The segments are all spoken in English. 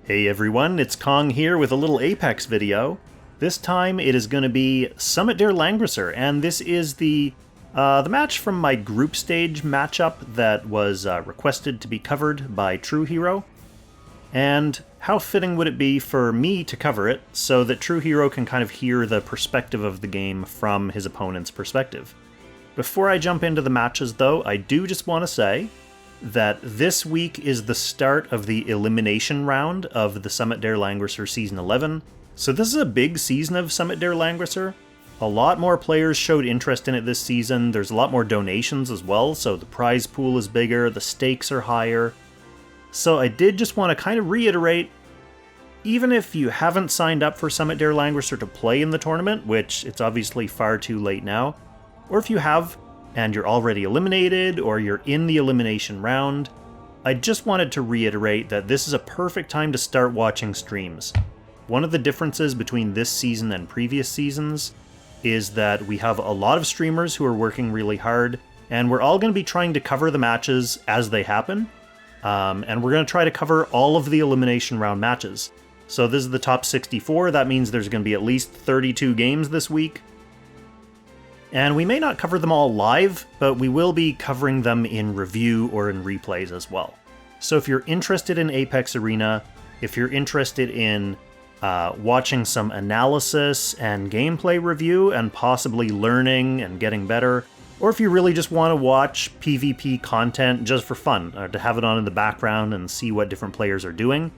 Hey everyone, it's Kong here with a little Apex video. This time it is going to be Summit der Langrisser, and this is the match from my group stage matchup that was requested to be covered by True Hero. And how fitting would it be for me to cover it so that True Hero can kind of hear the perspective of the game from his opponent's perspective. Before I jump into the matches though, I do just want to say that this week is the start of the elimination round of the Summit der Langrisser Season 11. So this is a big season of Summit der Langrisser. A lot more players showed interest in it this season. There's a lot more donations as well, so the prize pool is bigger, the stakes are higher. So I did just want to kind of reiterate, even if you haven't signed up for Summit der Langrisser to play in the tournament, which it's obviously far too late now, or if you have, and you're already eliminated, or you're in the elimination round, I just wanted to reiterate that this is a perfect time to start watching streams. One of the differences between this season and previous seasons is that we have a lot of streamers who are working really hard, and we're all going to be trying to cover the matches as they happen, and we're going to try to cover all of the elimination round matches. So this is the top 64, that means there's going to be at least 32 games this week. And we may not cover them all live, but we will be covering them in review or in replays as well. So if you're interested in Apex Arena, if you're interested in watching some analysis and gameplay review and possibly learning and getting better, or if you really just want to watch PvP content just for fun, or to have it on in the background and see what different players are doing,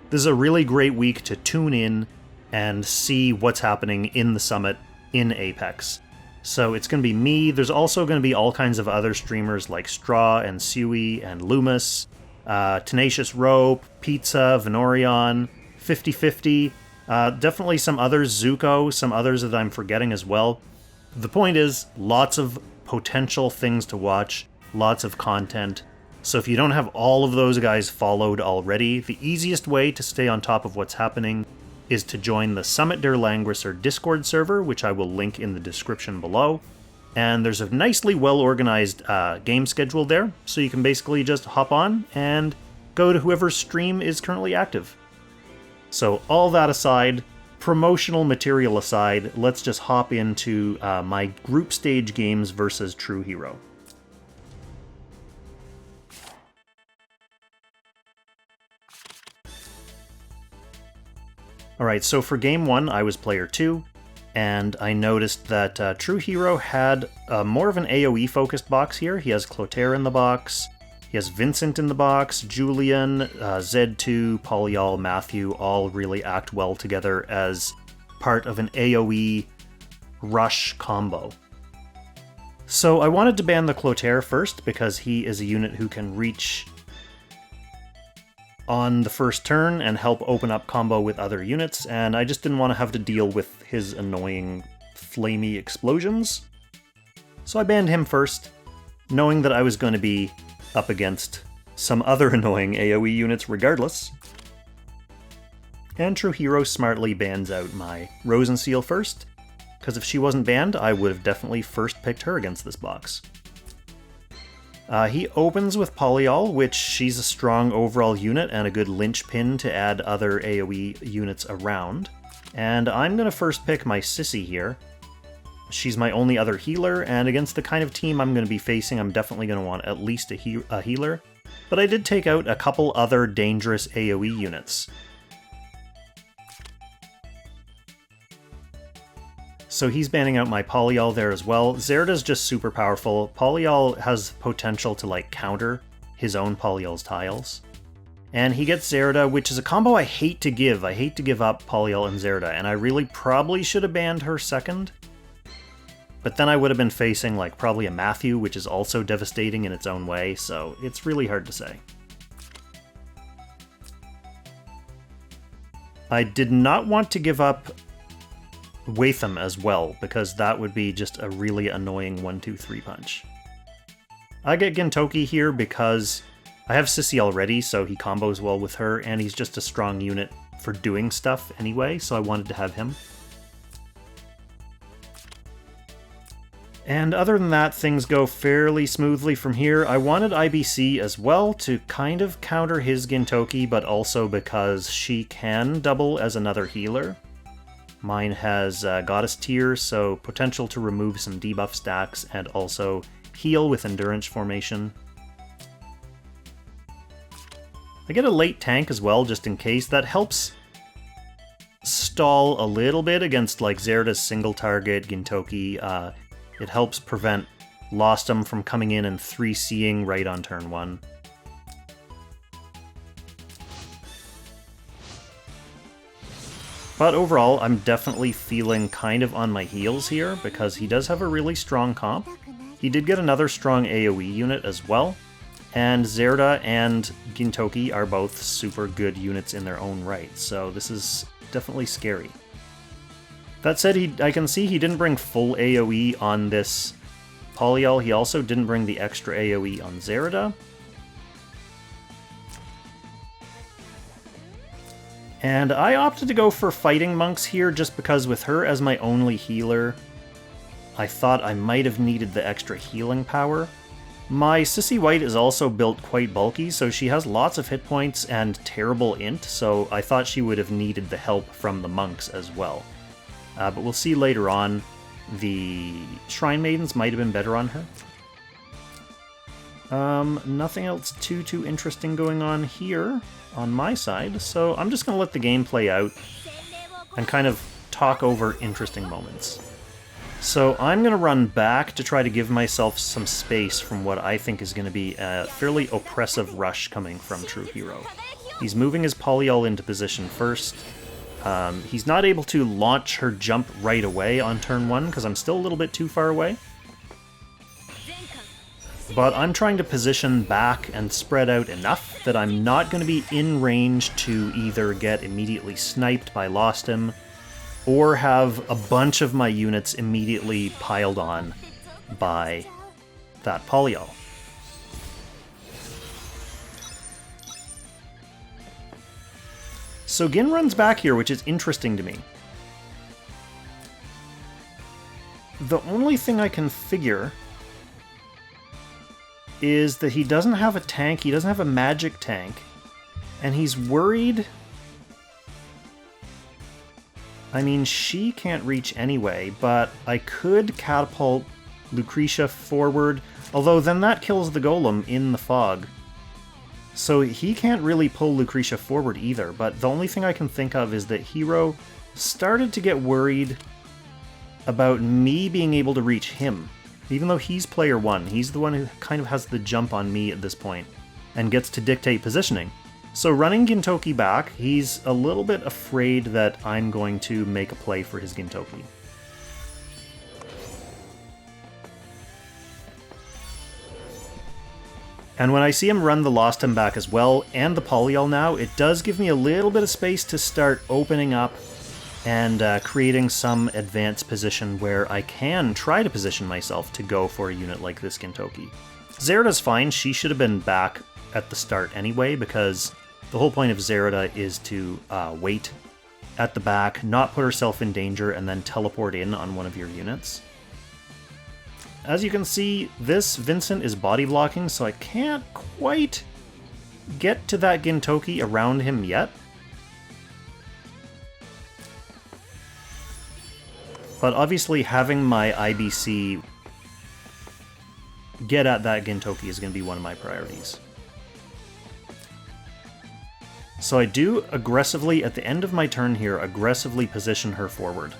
this is a really great week to tune in and see what's happening in the Summit in Apex. So it's going to be me. There's also going to be all kinds of other streamers like Straw and Suey and Loomis, Tenacious Rope, Pizza, Venorion, 50/50, definitely some others, Zuko, some others that I'm forgetting as well. The point is, lots of potential things to watch, lots of content. So if you don't have all of those guys followed already, the easiest way to stay on top of what's happening is to join the Summit der Langrisser Discord server, which I will link in the description below. And there's a nicely well-organized game schedule there, so you can basically just hop on and go to whoever's stream is currently active. So all that aside, promotional material aside, let's just hop into my group stage games versus True Hero. Alright, so for game 1, I was player 2, and I noticed that True Hero had more of an AoE focused box here. He has Clotaire in the box, he has Vincent in the box, Julian, Z2, Polyol, Matthew all really act well together as part of an AoE rush combo. So I wanted to ban the Clotaire first because he is a unit who can reach on the first turn and help open up combo with other units, and I just didn't want to have to deal with his annoying flamey explosions. So I banned him first, knowing that I was going to be up against some other annoying AoE units regardless. And True Hero smartly bans out my Rosenseal first, because if she wasn't banned, I would have definitely first picked her against this box. He opens with Polyol, which she's a strong overall unit and a good linchpin to add other AoE units around. And I'm going to first pick my Sissy here. She's my only other healer, and against the kind of team I'm going to be facing, I'm definitely going to want at least a healer. But I did take out a couple other dangerous AoE units. So he's banning out my Polyol there as well. Zerda's just super powerful. Polyol has potential to like counter his own Polyol's tiles. And he gets Zerda, which is a combo I hate to give. I hate to give up Polyol and Zerda, and I really probably should have banned her second. But then I would have been facing like probably a Matthew, which is also devastating in its own way, so it's really hard to say. I did not want to give up Watham as well, because that would be just a really annoying 1-2-3 punch. I get Gintoki here because I have Sissy already, so he combos well with her, and he's just a strong unit for doing stuff anyway, so I wanted to have him. And other than that, things go fairly smoothly from here. I wanted IBC as well to kind of counter his Gintoki, but also because she can double as another healer. Mine has Goddess Tier, so potential to remove some debuff stacks and also heal with Endurance Formation. I get a late tank as well, just in case. That helps stall a little bit against like Zerida's single target Gintoki. It helps prevent Lostum from coming in and 3C'ing right on turn 1. But overall, I'm definitely feeling kind of on my heels here, because he does have a really strong comp. He did get another strong AoE unit as well, and Zerida and Gintoki are both super good units in their own right, so this is definitely scary. That said, I can see he didn't bring full AoE on this Polyol. He also didn't bring the extra AoE on Zerida. And I opted to go for Fighting Monks here just because with her as my only healer, I thought I might have needed the extra healing power. My Sissy White is also built quite bulky, so she has lots of hit points and terrible int, so I thought she would have needed the help from the monks as well. But we'll see later on. The Shrine Maidens might have been better on her. Nothing else too interesting going on here on my side, so I'm just going to let the game play out and kind of talk over interesting moments. So I'm going to run back to try to give myself some space from what I think is going to be a fairly oppressive rush coming from True Hero. He's moving his Polyol into position first. He's not able to launch her jump right away on turn 1 because I'm still a little bit too far away. But I'm trying to position back and spread out enough that I'm not going to be in range to either get immediately sniped by Lostum or have a bunch of my units immediately piled on by that Polyol. So Gin runs back here, which is interesting to me. The only thing I can figure is that he doesn't have a tank, he doesn't have a magic tank, and he's worried. I mean, she can't reach anyway, but I could catapult Lucretia forward, although then that kills the golem in the fog. So he can't really pull Lucretia forward either, but the only thing I can think of is that Hero started to get worried about me being able to reach him. Even though he's player 1, he's the one who kind of has the jump on me at this point, and gets to dictate positioning. So running Gintoki back, he's a little bit afraid that I'm going to make a play for his Gintoki. And when I see him run the Lostum back as well, and the Polyol now, it does give me a little bit of space to start opening up and creating some advanced position where I can try to position myself to go for a unit like this Gintoki. Zerida's fine, she should have been back at the start anyway, because the whole point of Zerida is to wait at the back, not put herself in danger, and then teleport in on one of your units. As you can see, this Vincent is body blocking, so I can't quite get to that Gintoki around him yet. But obviously having my IBC get at that Gintoki is going to be one of my priorities. So I do aggressively, at the end of my turn here, aggressively position her forward.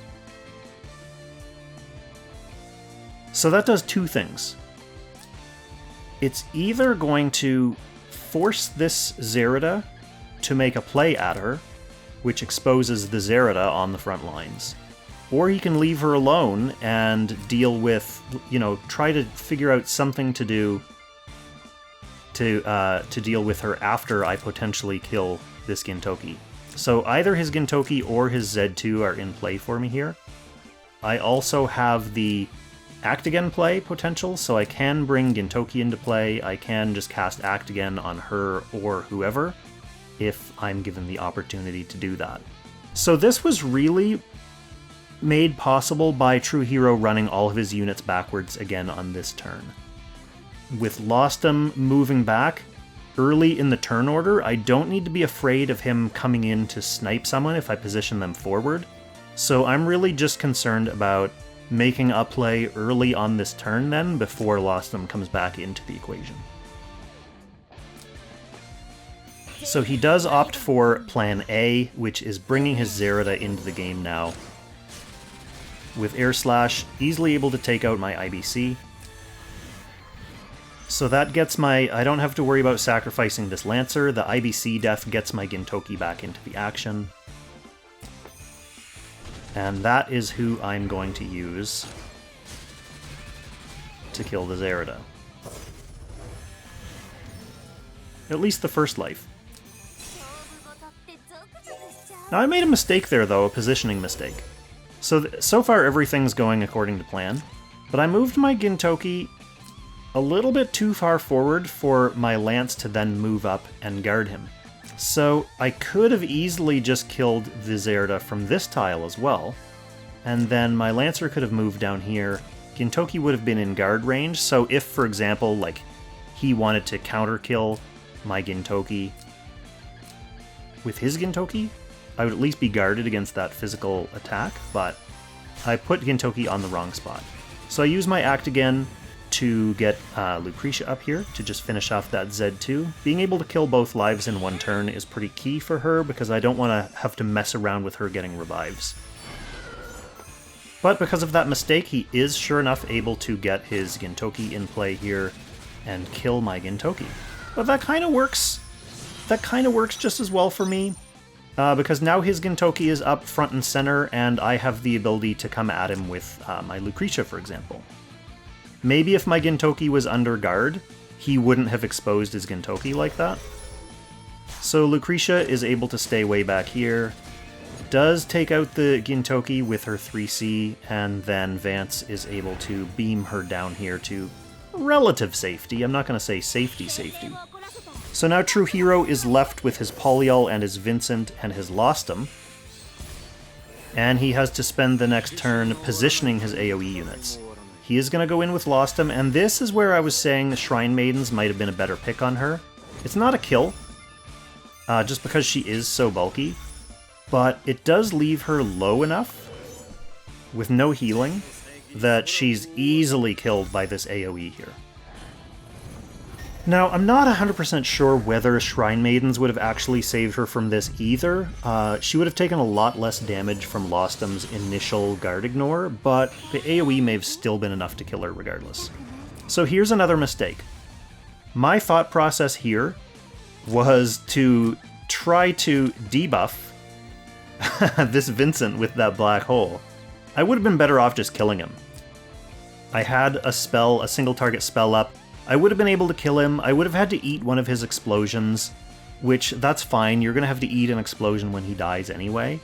So that does two things. It's either going to force this Zerida to make a play at her, which exposes the Zerida on the front lines, or he can leave her alone and deal with, try to figure out something to do to deal with her after I potentially kill this Gintoki. So either his Gintoki or his Z2 are in play for me here. I also have the Act Again play potential, so I can bring Gintoki into play. I can just cast Act Again on her or whoever if I'm given the opportunity to do that. So this was really made possible by True Hero running all of his units backwards again on this turn. With Lostom moving back early in the turn order, I don't need to be afraid of him coming in to snipe someone if I position them forward. So I'm really just concerned about making a play early on this turn then, before Lostom comes back into the equation. So he does opt for plan A, which is bringing his Zerida into the game now. With Air Slash, easily able to take out my IBC. So that gets my... I don't have to worry about sacrificing this Lancer. The IBC death gets my Gintoki back into the action. And that is who I'm going to use to kill the Zerida. At least the first life. Now I made a mistake there though, a positioning mistake. So far everything's going according to plan, but I moved my Gintoki a little bit too far forward for my Lance to then move up and guard him. So I could have easily just killed the Zerida from this tile as well, and then my Lancer could have moved down here. Gintoki would have been in guard range, so if, for example, like, he wanted to counter kill my Gintoki with his Gintoki, I would at least be guarded against that physical attack, but I put Gintoki on the wrong spot. So I use my Act again to get Lucretia up here to just finish off that Z2. Being able to kill both lives in one turn is pretty key for her, because I don't want to have to mess around with her getting revives. But because of that mistake, he is sure enough able to get his Gintoki in play here and kill my Gintoki. But that kind of works. That kind of works just as well for me, because now his Gintoki is up front and center, and I have the ability to come at him with my Lucretia, for example. Maybe if my Gintoki was under guard, he wouldn't have exposed his Gintoki like that. So Lucretia is able to stay way back here, does take out the Gintoki with her 3C, and then Vance is able to beam her down here to relative safety. I'm not going to say safety. So now True Hero is left with his Polyol and his Vincent and his Lostom, and he has to spend the next turn positioning his AoE units. He is going to go in with Lostom, and this is where I was saying the Shrine Maidens might have been a better pick on her. It's not a kill, just because she is so bulky, but it does leave her low enough, with no healing, that she's easily killed by this AoE here. Now, I'm not 100% sure whether Shrine Maidens would have actually saved her from this either. She would have taken a lot less damage from Lostom's initial guard ignore, but the AoE may have still been enough to kill her regardless. So here's another mistake. My thought process here was to try to debuff this Vincent with that black hole. I would have been better off just killing him. I had a spell, a single target spell up. I would have been able to kill him. I would have had to eat one of his explosions, which, that's fine. You're going to have to eat an explosion when he dies anyway.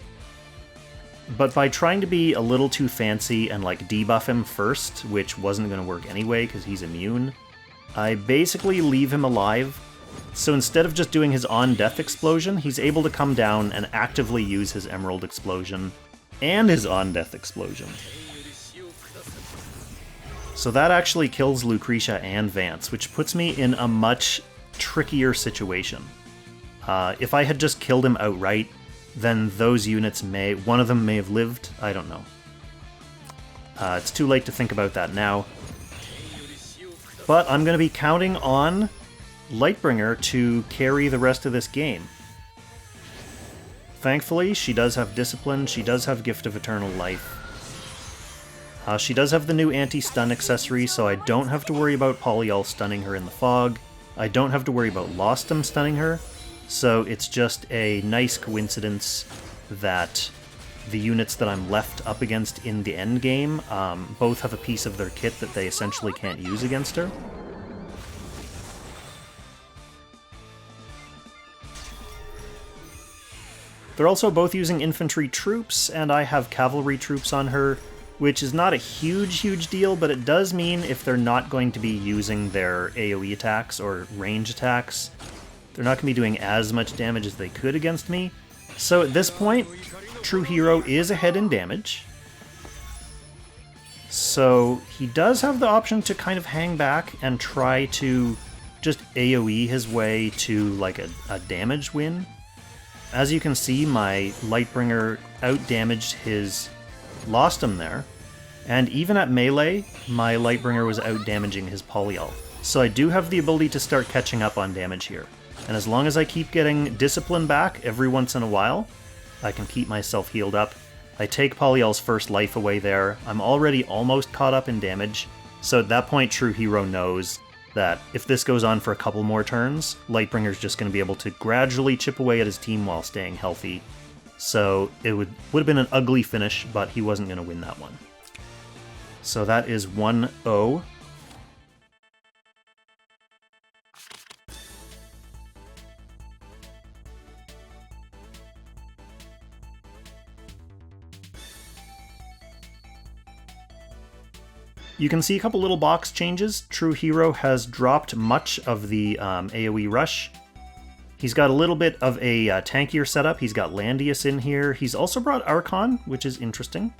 But by trying to be a little too fancy and like debuff him first, which wasn't going to work anyway because he's immune, I basically leave him alive. So instead of just doing his on-death explosion, he's able to come down and actively use his Emerald Explosion and his on-death explosion. So that actually kills Lucretia and Vance, which puts me in a much trickier situation. If I had just killed him outright, then those units one of them may have lived, I don't know. It's too late to think about that now. But I'm going to be counting on Lightbringer to carry the rest of this game. Thankfully, she does have Discipline, she does have Gift of Eternal Life. She does have the new anti-stun accessory, so I don't have to worry about Polyol stunning her in the fog. I don't have to worry about Lostom stunning her, so it's just a nice coincidence that the units that I'm left up against in the end game both have a piece of their kit that they essentially can't use against her. They're also both using infantry troops, and I have cavalry troops on her, which is not a huge deal, but it does mean if they're not going to be using their AoE attacks or range attacks, they're not going to be doing as much damage as they could against me. So at this point, True Hero is ahead in damage. So he does have the option to kind of hang back and try to just AoE his way to like a damage win. As you can see, my Lightbringer out-damaged his Lost him there, and even at melee, my Lightbringer was out-damaging his Polyol. So I do have the ability to start catching up on damage here. And as long as I keep getting Discipline back every once in a while, I can keep myself healed up. I take Polyol's first life away there. I'm already almost caught up in damage, so at that point True Hero knows that if this goes on for a couple more turns, Lightbringer's just going to be able to gradually chip away at his team while staying healthy. So it would have been an ugly finish, but he wasn't going to win that one. So that is 1-0. You can see a couple little box changes. True Hero has dropped much of the AoE rush. He's got a little bit of a tankier setup. He's got Landius in here. He's also brought Archon, which is interesting.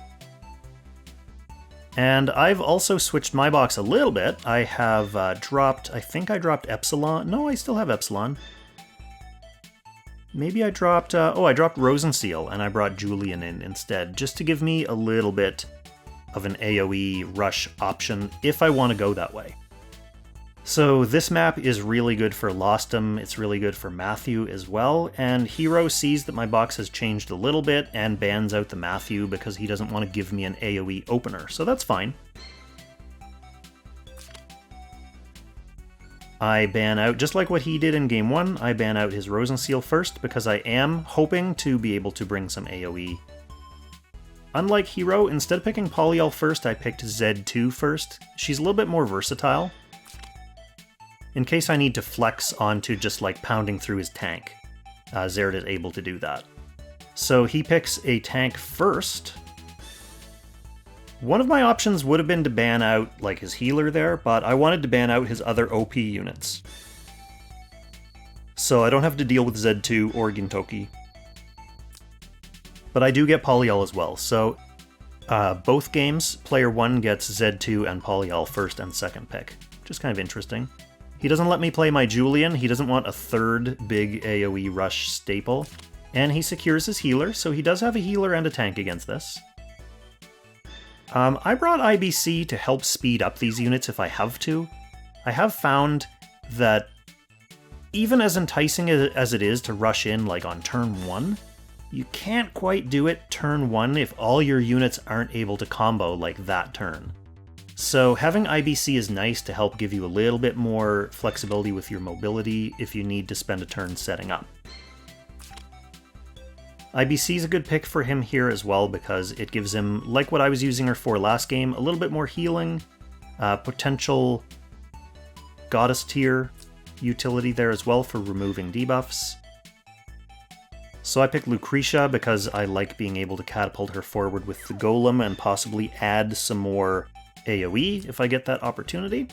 And I've also switched my box a little bit. I have dropped, I think I dropped Epsilon. No, I still have Epsilon. Maybe I dropped, I dropped Rosenseal, and I brought Julian in instead, just to give me a little bit of an AoE rush option if I want to go that way. So this map is really good for Lostum, it's really good for Matthew as well, and Hero sees that my box has changed a little bit and bans out the Matthew because he doesn't want to give me an AoE opener, so that's fine. I ban out, just like what he did in Game 1, I ban out his Rosenseal first because I am hoping to be able to bring some AoE. Unlike Hero, instead of picking Polyol first, I picked Z2 first. She's a little bit more versatile, in case I need to flex onto just like pounding through his tank. Zerd is able to do that. So he picks a tank first. One of my options would have been to ban out like his healer there, but I wanted to ban out his other OP units. So I don't have to deal with Z2 or Gintoki. But I do get Polyol as well, so both games, player 1 gets Z2 and Polyol first and second pick, which is kind of interesting. He doesn't let me play my Julian, he doesn't want a third big AoE rush staple, and he secures his healer, so he does have a healer and a tank against this. I brought IBC to help speed up these units if I have to. I have found that even as enticing as it is to rush in like on turn 1, you can't quite do it turn 1 if all your units aren't able to combo like that turn. So having IBC is nice to help give you a little bit more flexibility with your mobility if you need to spend a turn setting up. IBC is a good pick for him here as well because it gives him, like what I was using her for last game, a little bit more healing, potential Goddess tier utility there as well for removing debuffs. So I picked Lucretia because I like being able to catapult her forward with the Golem and possibly add some more AoE if I get that opportunity.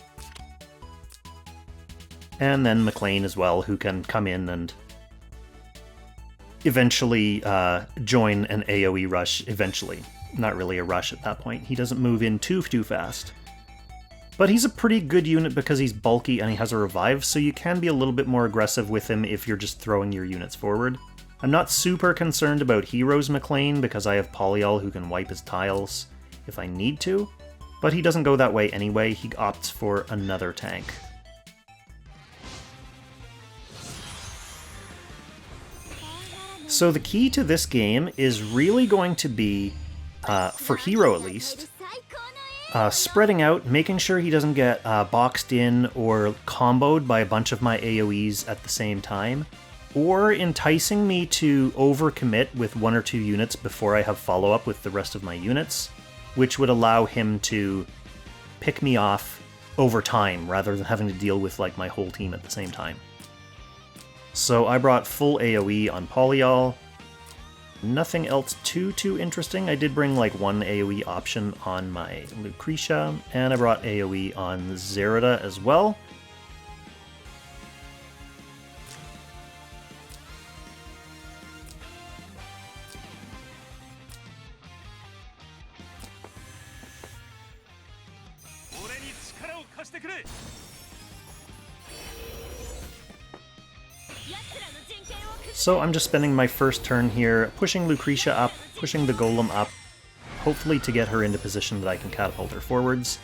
And then McLean as well, who can come in and eventually join an AoE rush eventually. Not really a rush at that point. He doesn't move in too fast. But he's a pretty good unit because he's bulky and he has a revive, so you can be a little bit more aggressive with him if you're just throwing your units forward. I'm not super concerned about Hero's McLean because I have Polyol who can wipe his tiles if I need to, but he doesn't go that way anyway, he opts for another tank. So the key to this game is really going to be, for Hero at least, spreading out, making sure he doesn't get boxed in or comboed by a bunch of my AoEs at the same time, or enticing me to overcommit with 1 or 2 units before I have follow-up with the rest of my units, which would allow him to pick me off over time rather than having to deal with like my whole team at the same time. So I brought full AoE on Polyol. Nothing else too interesting. I did bring like 1 AoE option on my Lucretia, and I brought AoE on Zerida as well. So I'm just spending my first turn here, pushing Lucretia up, pushing the Golem up, hopefully to get her into position that I can catapult her forwards.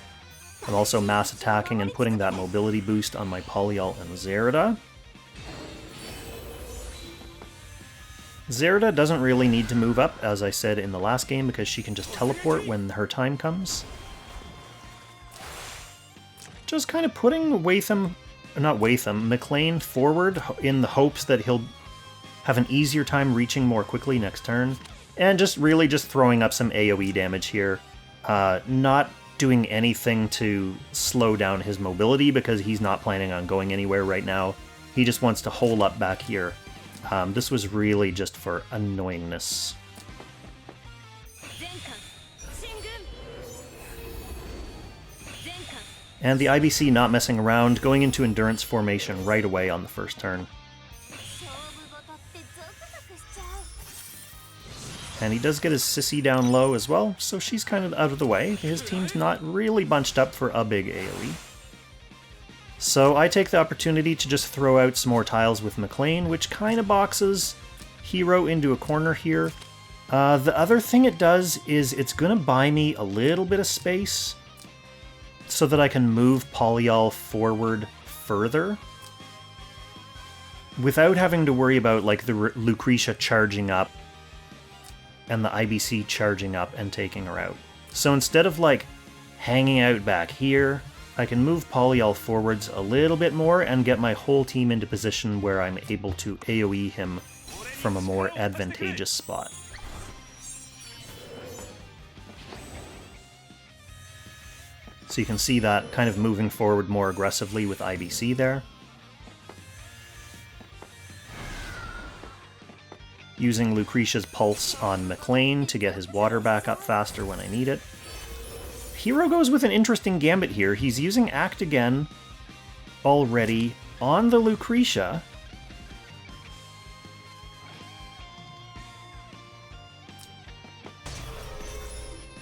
I'm also mass attacking and putting that mobility boost on my Polyol and Zerida. Zerida doesn't really need to move up, as I said in the last game, because she can just teleport when her time comes. Just kind of putting McLean forward in the hopes that he'll have an easier time reaching more quickly next turn, and just really just throwing up some AoE damage here. Not doing anything to slow down his mobility because he's not planning on going anywhere right now. He just wants to hole up back here. This was really just for annoyingness. And the IBC not messing around, going into Endurance formation right away on the first turn. And he does get his Sissy down low as well, so she's kind of out of the way. His team's not really bunched up for a big AoE. So I take the opportunity to just throw out some more tiles with McLean, which kind of boxes Hero into a corner here. The other thing it does is it's going to buy me a little bit of space so that I can move Polyol forward further without having to worry about like the Lucretia charging up and the IBC charging up and taking her out. So instead of like hanging out back here, I can move Polyol forwards a little bit more and get my whole team into position where I'm able to AoE him from a more advantageous spot. So you can see that kind of moving forward more aggressively with IBC there. Using Lucretia's Pulse on McLean to get his water back up faster when I need it. Hero goes with an interesting gambit here. He's using Act again already on the Lucretia.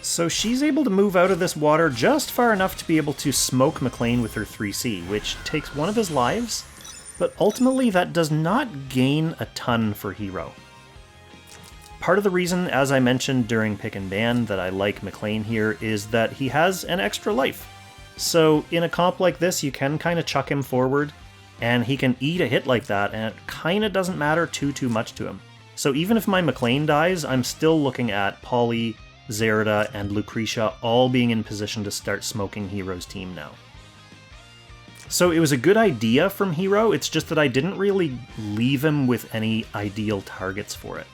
So she's able to move out of this water just far enough to be able to smoke McLean with her 3C, which takes one of his lives, but ultimately that does not gain a ton for Hero. Part of the reason, as I mentioned during Pick and Ban, that I like McLean here is that he has an extra life. So in a comp like this, you can kind of chuck him forward, and he can eat a hit like that, and it kind of doesn't matter too much to him. So even if my McLean dies, I'm still looking at Poly, Zerida, and Lucretia all being in position to start smoking Hero's team now. So it was a good idea from Hero, it's just that I didn't really leave him with any ideal targets for it.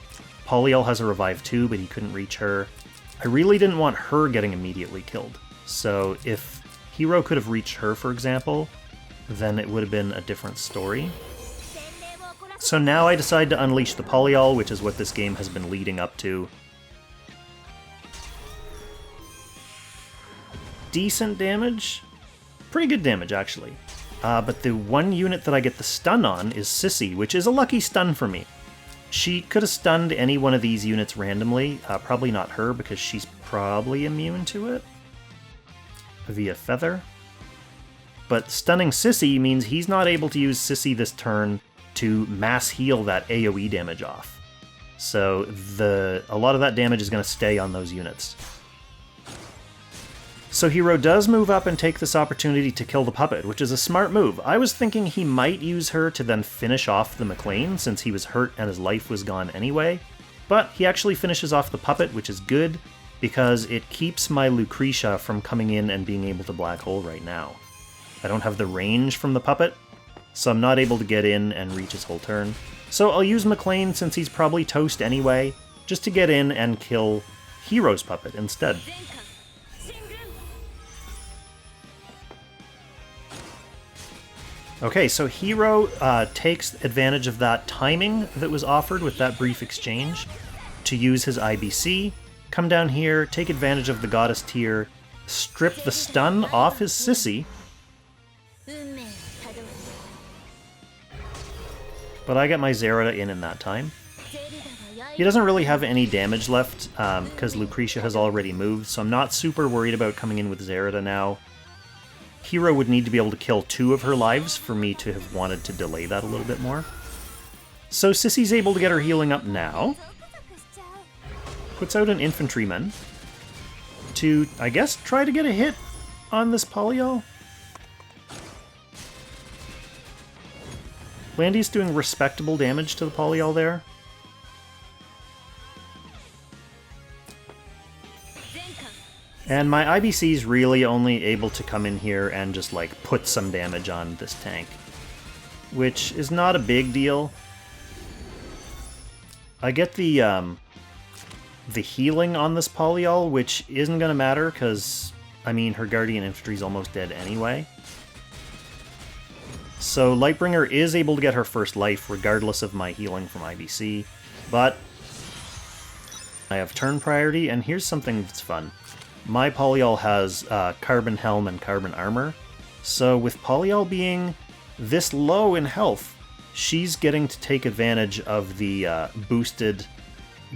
Polyol has a revive too, but he couldn't reach her. I really didn't want her getting immediately killed. So if Hero could have reached her, for example, then it would have been a different story. So now I decide to unleash the Polyol, which is what this game has been leading up to. Decent damage. Pretty good damage, actually. But the one unit that I get the stun on is Sissy, which is a lucky stun for me. She could have stunned any one of these units randomly, probably not her because she's probably immune to it via Feather. But stunning Sissy means he's not able to use Sissy this turn to mass heal that AoE damage off. So a lot of that damage is going to stay on those units. So Hero does move up and take this opportunity to kill the puppet, which is a smart move. I was thinking he might use her to then finish off the McLean, since he was hurt and his life was gone anyway. But he actually finishes off the puppet, which is good, because it keeps my Lucretia from coming in and being able to black hole right now. I don't have the range from the puppet, so I'm not able to get in and reach his whole turn. So I'll use McLean, since he's probably toast anyway, just to get in and kill Hero's puppet instead. Okay, so Hero takes advantage of that timing that was offered with that brief exchange to use his IBC, come down here, take advantage of the Goddess tier, strip the stun off his Sissy, but I get my Zerida in that time. He doesn't really have any damage left because Lucretia has already moved, so I'm not super worried about coming in with Zerida now. Hero would need to be able to kill 2 of her lives for me to have wanted to delay that a little bit more. So Sissy's able to get her healing up now. Puts out an infantryman to, I guess, try to get a hit on this Polyol. Landy's doing respectable damage to the Polyol there. And my IBC's really only able to come in here and just, like, put some damage on this tank, which is not a big deal. I get the healing on this Polyol, which isn't going to matter, because, I mean, her Guardian Infantry's almost dead anyway. So Lightbringer is able to get her first life, regardless of my healing from IBC, but I have turn priority, and here's something that's fun. My Polyol has Carbon Helm and Carbon Armor, so with Polyol being this low in health, she's getting to take advantage of the boosted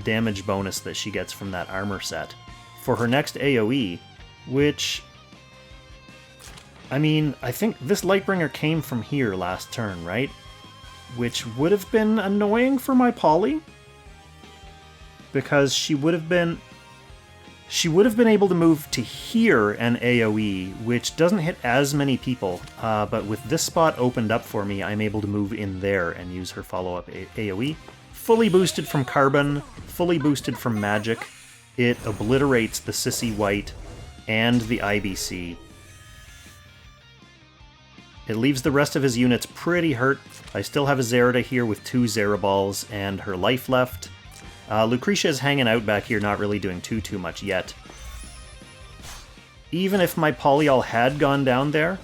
damage bonus that she gets from that armor set for her next AoE, which, I mean, I think this Lightbringer came from here last turn, right? Which would have been annoying for my Poly, because she would have been able to move to here and AoE, which doesn't hit as many people, but with this spot opened up for me, I'm able to move in there and use her follow-up AoE. Fully boosted from Carbon, fully boosted from Magic. It obliterates the Sissy White and the IBC. It leaves the rest of his units pretty hurt. I still have a Zerida here with 2 Zeraballs and her life left. Lucretia is hanging out back here, not really doing too much yet. Even if my Polyol had gone down there,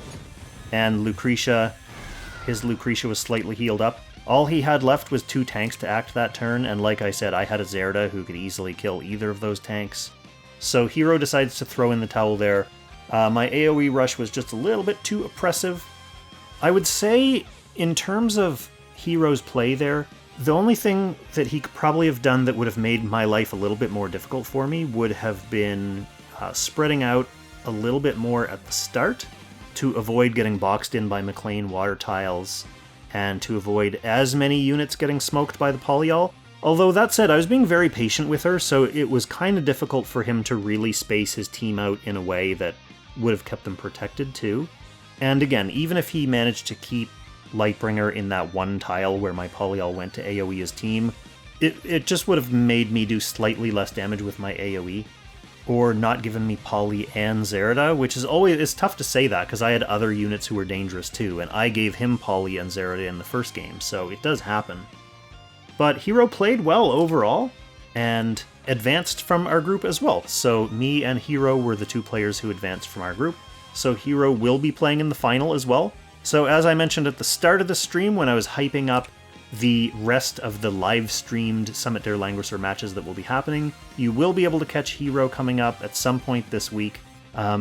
and his Lucretia was slightly healed up, all he had left was 2 tanks to act that turn, and like I said, I had a Zerida who could easily kill either of those tanks. So Hero decides to throw in the towel there. My AoE rush was just a little bit too oppressive. I would say, in terms of Hero's play there, the only thing that he could probably have done that would have made my life a little bit more difficult for me would have been spreading out a little bit more at the start to avoid getting boxed in by McLean water tiles and to avoid as many units getting smoked by the Polyol. Although that said, I was being very patient with her, so it was kind of difficult for him to really space his team out in a way that would have kept them protected too. And again, even if he managed to keep Lightbringer in that one tile where my Polyol went to AoE his team, it just would have made me do slightly less damage with my AoE, or not given me Poly and Zerida, which is always, it's tough to say that because I had other units who were dangerous too, and I gave him Poly and Zerida in the first game, so it does happen. But Hero played well overall, and advanced from our group as well, so me and Hero were the 2 players who advanced from our group, so Hero will be playing in the final as well. So as I mentioned at the start of the stream when I was hyping up the rest of the live-streamed Summit der Langrisser matches that will be happening, you will be able to catch Hero coming up at some point this week.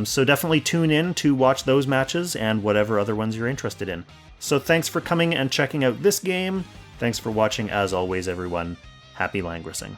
So definitely tune in to watch those matches and whatever other ones you're interested in. So thanks for coming and checking out this game. Thanks for watching as always, everyone. Happy Langrissing.